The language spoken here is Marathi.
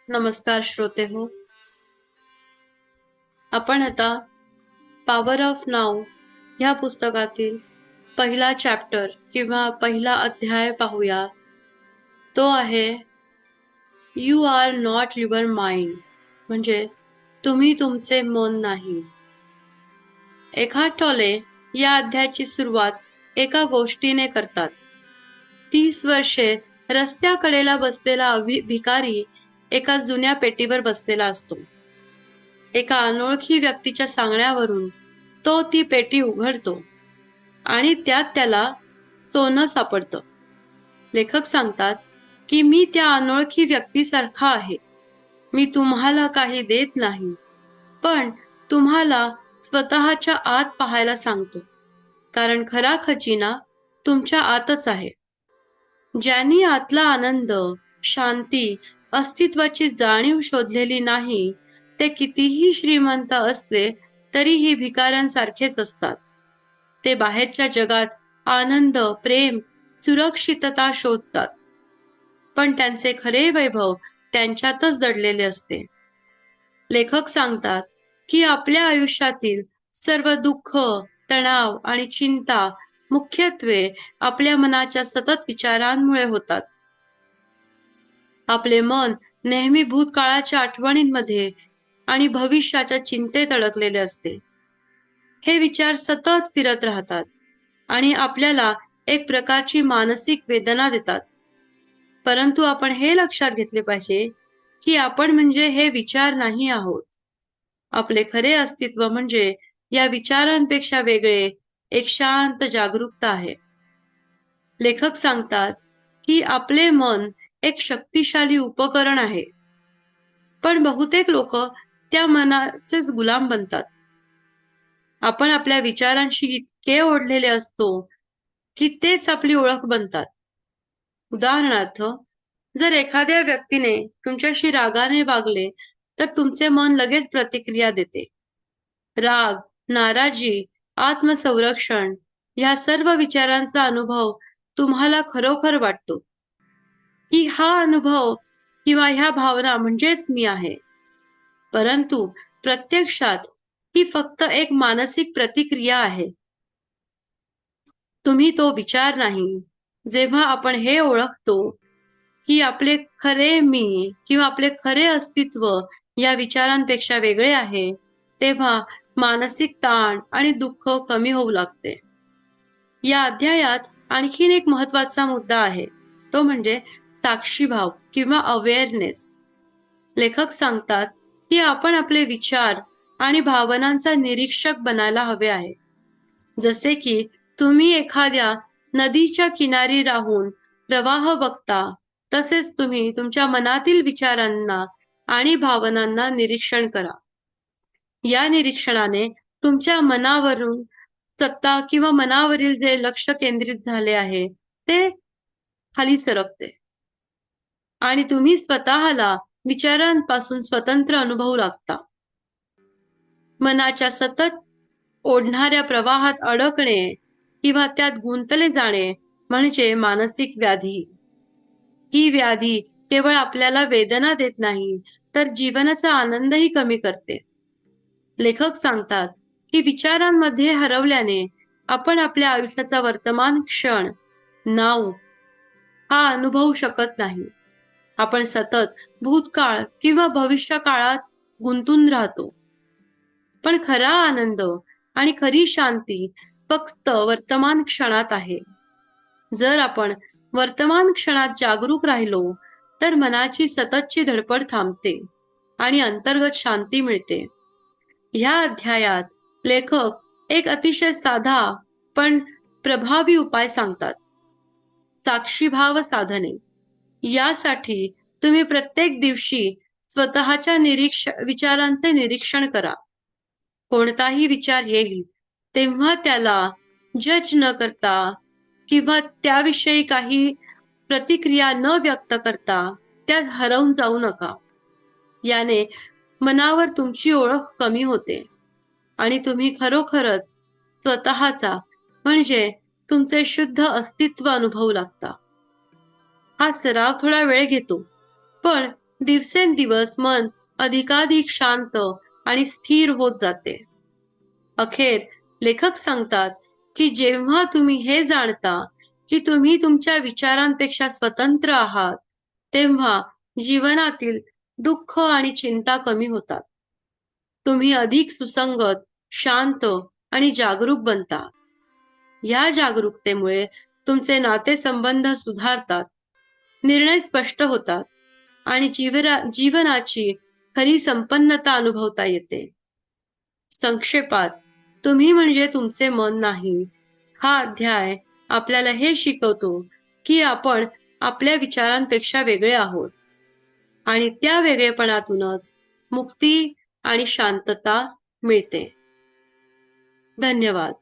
नमस्कार श्रोते हो. आपण आता पॉवर ऑफ नाव ह्या पुस्तकातील पहिला चॅप्टर किंवा पहिला अध्याय पाहूया. तो आहे you are not your mind, म्हणजे तुम्ही तुमचे मन नाही. एखाद टोले या अध्यायाची सुरुवात एका गोष्टीने करतात. 30 वर्षे रस्त्याकडेला बसलेला भिकारी एका जुन्या पेटीवर बसलेला असतो. एका अनोळखी व्यक्तीच्या सांगण्यावरून तो ती पेटी उघडतो आणि त्यात त्याला सोनं सापडतं. लेखक सांगतात की मी त्या अनोळखी व्यक्तीसारखा आहे. मी तुम्हाला काही देत नाही, पण तुम्हाला स्वतःच्या आत पाहायला सांगतो, कारण खरा खजिना तुमच्या आतच आहे. ज्यांनी आतला आनंद, शांती, अस्तित्वाची जाणीव शोधलेली नाही, ते कितीही श्रीमंत असले तरीही भिकाऱ्यांसारखेच असतात. ते बाहेरच्या जगात आनंद, प्रेम, सुरक्षितता शोधतात, पण त्यांचे खरे वैभव त्यांच्यातच दडलेले असते. लेखक सांगतात की आपल्या आयुष्यातील सर्व दुःख, तणाव आणि चिंता मुख्यत्वे आपल्या मनाच्या सतत विचारांमुळे होतात. आपले मन नेहमी भूतकाळाच्या आठवणींमध्ये आणि भविष्याच्या चिंतेत अडकलेले असते. हे विचार सतत फिरत राहतात आणि आपल्याला एक प्रकारची मानसिक वेदना देतात. परंतु आपण हे लक्षात घेतले पाहिजे की आपण म्हणजे हे विचार नाही आहोत. आपले खरे अस्तित्व म्हणजे या विचारांपेक्षा वेगळे एक शांत जागरूकता आहे. लेखक सांगतात की आपले मन एक शक्तिशाली उपकरण आहे, पण बहुतेक लोक त्या मनाचेच गुलाम बनतात. आपण आपल्या विचारांशी इतके ओढलेले असतो की तेच आपली ओळख बनतात. उदाहरणार्थ, जर एखाद्या व्यक्तीने तुमच्याशी रागाने वागले तर तुमचे मन लगेच प्रतिक्रिया देते. राग, नाराजी, आत्मसंरक्षण ह्या सर्व विचारांचा अनुभव तुम्हाला खरोखर वाटतो की हा अनुभव किंवा ह्या भावना म्हणजेच मी आहे. परंतु प्रत्यक्षात ही फक्त एक मानसिक प्रतिक्रिया आहे. तुम्ही तो विचार नाही. जेव्हा आपण हे ओळखतो की आपले खरे मी किंवा आपले खरे अस्तित्व या विचारांपेक्षा वेगळे आहे, तेव्हा मानसिक ताण आणि दुःख कमी होऊ लागते. या अध्यायात आणखीन एक महत्वाचा मुद्दा आहे, तो म्हणजे साक्षीभाव किंवा अवेअरनेस. लेखक सांगतात की आपण आपले विचार आणि भावनांचा निरीक्षक बनायला हवे आहे. जसे की तुम्ही एखाद्या नदीच्या किनारी राहून प्रवाह बघता, तसेच तुम्ही तुमच्या मनातील विचारांना आणि भावनांना निरीक्षण करा. या निरीक्षणाने तुमच्या मनावरून सत्ता किंवा मनावरील जे लक्ष केंद्रित झाले आहे ते खाली सरकते आणि तुम्ही स्वतःला विचारांपासून स्वतंत्र अनुभवू लागता. मनाच्या सतत ओढणाऱ्या प्रवाहात अडकणे किंवा त्यात गुंतले जाणे म्हणजे मानसिक व्याधी. ही व्याधी केवळ आपल्याला वेदना देत नाही, तर जीवनाचा आनंदही कमी करते. लेखक सांगतात की विचारांमध्ये हरवल्याने आपण आपल्या आयुष्याचा वर्तमान क्षण, नाव हा अनुभवू शकत नाही. आपण सतत भूतकाळ किंवा भविष्य काळात गुंतून राहतो. पण खरा आनंद आणि खरी शांती फक्त वर्तमान क्षणात आहे. जर आपण वर्तमान क्षणात जागरूक राहिलो तर मनाची सततची धडपड थांबते आणि अंतर्गत शांती मिळते. ह्या अध्यायात लेखक एक अतिशय साधा पण प्रभावी उपाय सांगतात. साक्षीभाव साधने. यासाठी तुम्ही प्रत्येक दिवशी स्वतःच्या विचारांचे निरीक्षण करा. कोणताही विचार येईल तेव्हा त्याला जज न करता किंवा त्याविषयी काही प्रतिक्रिया न व्यक्त करता त्यात हरवून जाऊ नका. याने मनावर तुमची ओळख कमी होते आणि तुम्ही खरोखरच स्वतःचा म्हणजे तुमचे शुद्ध अस्तित्व अनुभवू लागता. हा सराव थोडा वेळ घेतो, पण दिवसेंदिवस मन अधिकाधिक शांत आणि स्थिर होत जाते. अखेर लेखक सांगतात की जेव्हा तुम्ही हे जाणता की तुम्ही तुमच्या विचारांपेक्षा स्वतंत्र आहात, तेव्हा जीवनातील दुःख आणि चिंता कमी होतात. तुम्ही अधिक सुसंगत, शांत आणि जागरूक बनता. या जागरूकतेमुळे तुमचे नातेसंबंध सुधारतात, निर्णय स्पष्ट होतात आणि जीवनाची खरी संपन्नता अनुभवता येते. संक्षेपात, तुम्ही म्हणजे तुमचे मन नाही. हा अध्याय आपल्याला हे शिकवतो की आपण आपल्या विचारांपेक्षा वेगळे आहोत आणि त्या वेगळेपणातूनच मुक्ती आणि शांतता मिळते. धन्यवाद.